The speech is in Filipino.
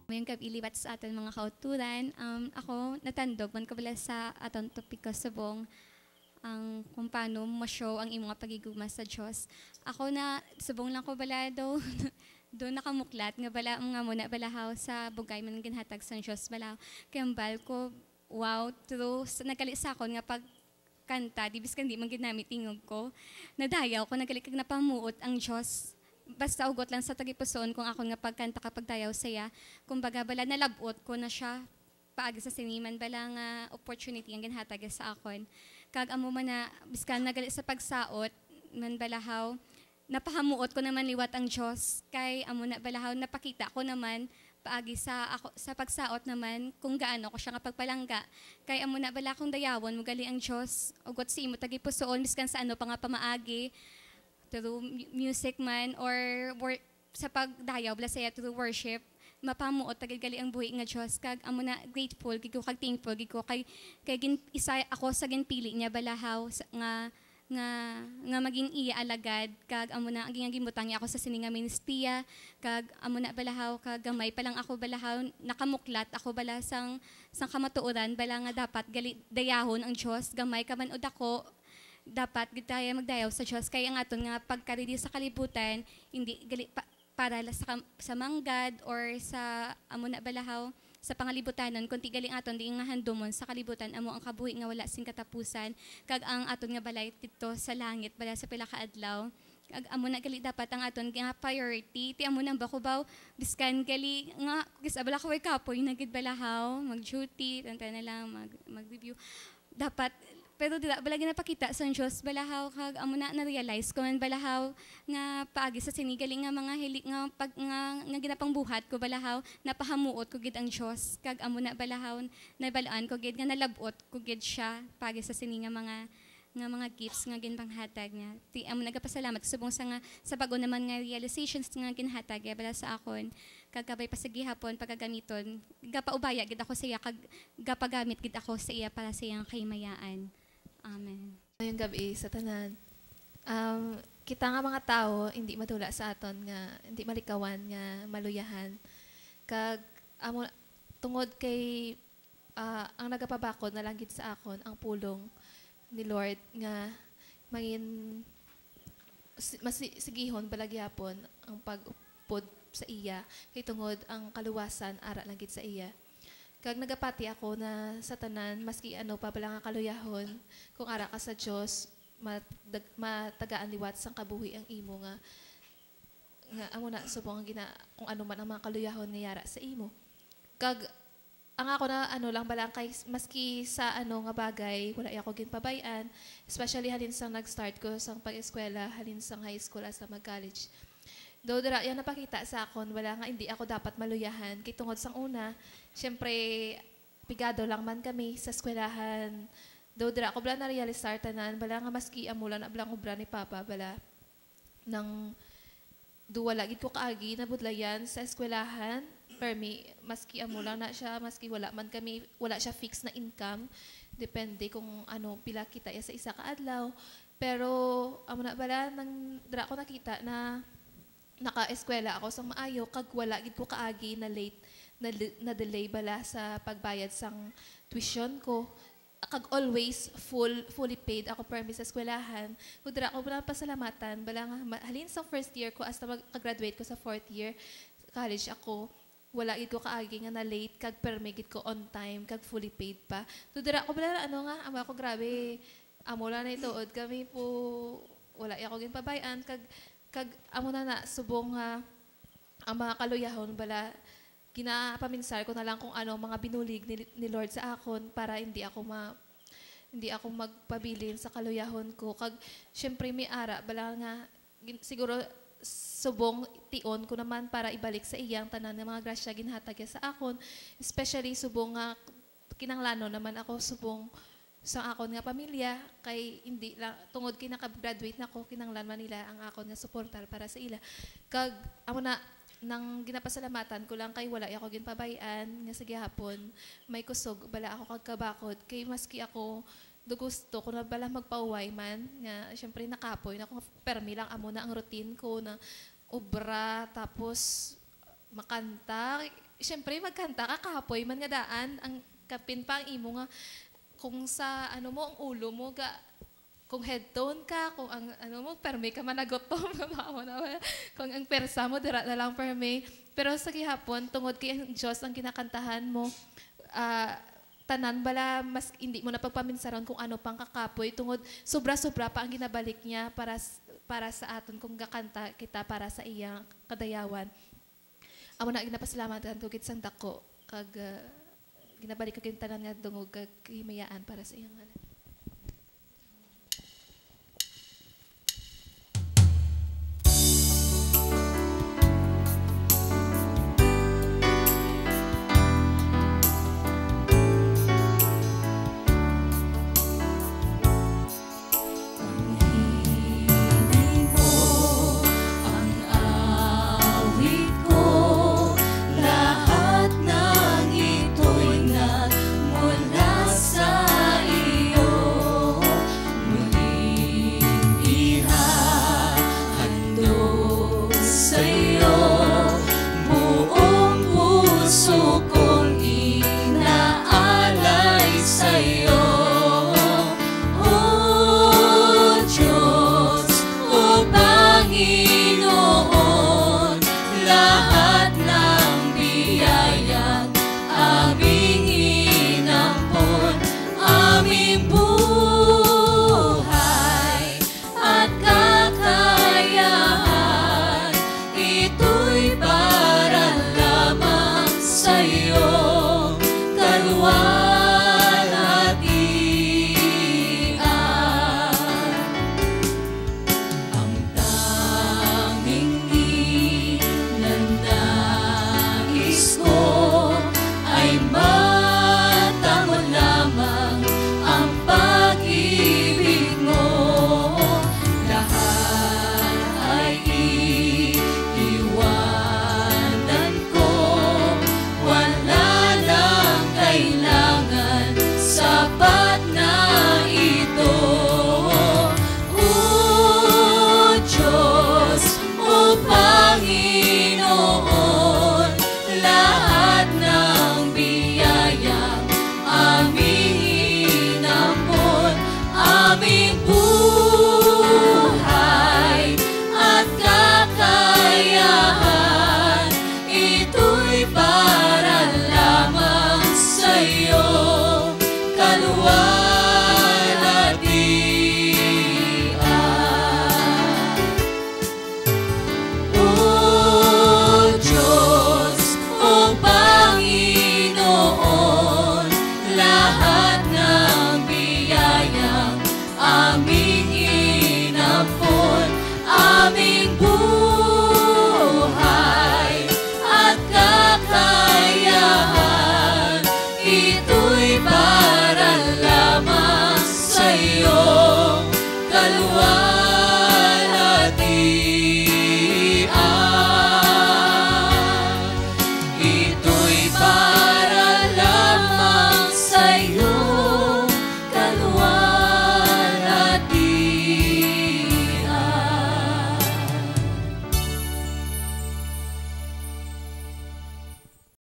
Mayong iliwat sa aton mga kauturan. Ako, natandog, man kabala sa aton topiko subong ang kung paano ma-show ang imong pagigugma sa Diyos. Ako na, subong lang ko bala do, do nakamuklat, nga bala, nga muna balahaw sa bugay man ginhatag sa Diyos balahaw. Kaya ko, wow, true, nagalit sa akon nga pag kanta, di biskan di man ginamit tingog ko, nadayaw ko, nagalit kag napamuot ang Diyos. Basta ugot lang sa tagipusoon kung ako nga pagkanta kapag dayaw saya. Kumbaga bala nalabot ko na siya paagi sa siniman bala nga opportunity ang ginhatag sa akon. Kag amo man na biskan nagali sa pagsaot man balahaw napahamuot ko naman liwat ang Dios kay amo na balahaw napakita ko naman paagi sa ako sa pagsaot naman kung gaano ko siya nga pagpalangga kay amo na bala kong dayawon mo gali ang Dios ugot si imo tagipusoon biskan sa ano pa nga pamaagi through music man or sa pagdayaw bala saya through worship mapamuot tagid gali ang buhi nga Dios kag amo na grateful gid ko kag thankful gid ko kay isa ako sa ginpili niya balahaw nga maging iya alagad kag amo na ang gimutang niya ako sa sininga ministriya kag amo na balahaw kag gamay pa lang ako balahaw nakamuklat ako bala sang kamatuoran bala nga dapat gali dayahon ang Dios gamay ka man ud ako dapat gitaya magdayaw sa Diyos kaya ang aton nga pagkaridi sa kalibutan hindi gali para sa manggad or sa amo na balahaw sa pangalibutanon kunti galing aton di nga handomon sa kalibutan amo ang kabuhi nga wala sing katapusan kag ang aton nga balay dito sa langit bala sa pila ka adlaw kag amo na gali dapat ang aton nga priority ti amo nang bakubaw biskan gali nga kis abala ko kapoy na gid balahaw mag duty tanta na lang mag review dapat pero dila bala ginapakita sa Dios balahaw kag amo na realize ko man balahaw nga paagi sa sinigaling nga mga hili nga pag nga ginapangbuhat ko balahaw napahamuot ko gid ang Dios kag amo na balahaw nabalaan ko gid nga nalabot ko gid siya paagi sa sini nga mga gifts nga ginpanghatag niya. Ti amo nagapasalamat subong sa bago naman nga realizations nga ginhatag ya bala sa akon. Kag kabay pa sa gihapon pagagamiton, gapaubaya gid ako sa iya kag gapagamit gid ako sa iya para sa iyang kaymayaan. Amen. Ngayong gabi sa tanan. Kita nga mga tao hindi matula sa aton nga hindi malikawan nga maluyahan. Kag amo tungod kay ang nagapabakod na lang gid sa akon ang pulong ni Lord nga mangin masigihon balagyapon ang pagpod sa iya kay tungod ang kaluwasan ara lang gid sa iya. Kag nagapati ako na sa tanan maski ano pa bala nga kaluyahon kung ara ka sa Dios matagaan liwat sang kabuhi ang imo nga amo na subong kung ano man ang mga kaluyahon nga yara sa imo. Kag ang ako na ano lang balang kay maski sa ano nga bagay wala ako ginpabayan especially halin sang nag-start ko sang pag-eskwela halin sang high school as sa mag-college. Do dira yan napakita sa akon wala nga hindi ako dapat maluyahan kay tungod sang una syempre pigado lang man kami sa eskwelahan. Do dira ako bala na realize tanan bala nga maski amula na bala obra ni Papa bala nang duwala gid ko kaagi na budlayan sa eskwelahan permi maski amula na siya maski wala man kami wala siya fixed na income depende kung ano pila kita ya sa isa ka adlaw pero amo na bala nang dira ko nakita na naka-eskwela ako sang maayo kag wala gid ko kaagi na late na delay bala sa pagbayad sang tuition ko kag always fully paid ako permi sa eskwelahan kudra ko bala pasalamatan bala nga halin sa first year ko hasta mag-graduate ko sa fourth year college ako wala gid ko kaagi nga na late kag permi gid ko on time kag fully paid pa kudra ko bala ano nga amo ako grabe amo la na ituod kami po wala ako ginpabayan kag amo na subong nga ang mga kaluyahon bala ginapaminsar ko na lang kung ano mga binulig ni Lord sa akon para hindi ako magpabilin sa kaluyahon ko kag syempre may ara bala nga siguro subong tion ko naman para ibalik sa iyang tanan ng mga grasya ginhatag sa akon especially subong nga kinanglano naman ako subong sa akon nga pamilya kay hindi lang tungod kay naka-graduate na ako kinanglan man nila ang akon nga suportar para sa ila kag amo na nang ginapasalamatan ko lang kay wala ako ginpabayan nga sa gihapon may kusog bala ako kagkabakod kay maski ako do gusto ko na bala magpauway man nga syempre nakapoy na ko permi lang amo na ang routine ko na obra tapos makanta syempre magkanta ka kapoy man nga daan ang kapin pa ang imo nga kung sa ano mo ang ulo mo ga kung headtone ka, kung ang ano mo perme ka managotom kung ang persa mo dira na lang perme. Pero sa gihapon tungod kay ang Dios ang kinakantahan mo, tanan bala mas hindi mo na pagpaminsaron kung ano pang kakapoy tungod sobra-sobra pa ang ginabalik niya para sa aton kung gakanta kita para sa iyang kadayawan. Amo na ginapasalamatan ko kit sang dako kag ginabalik ko kin tanan nga dungog kag himayaan para sa iyang ngalan.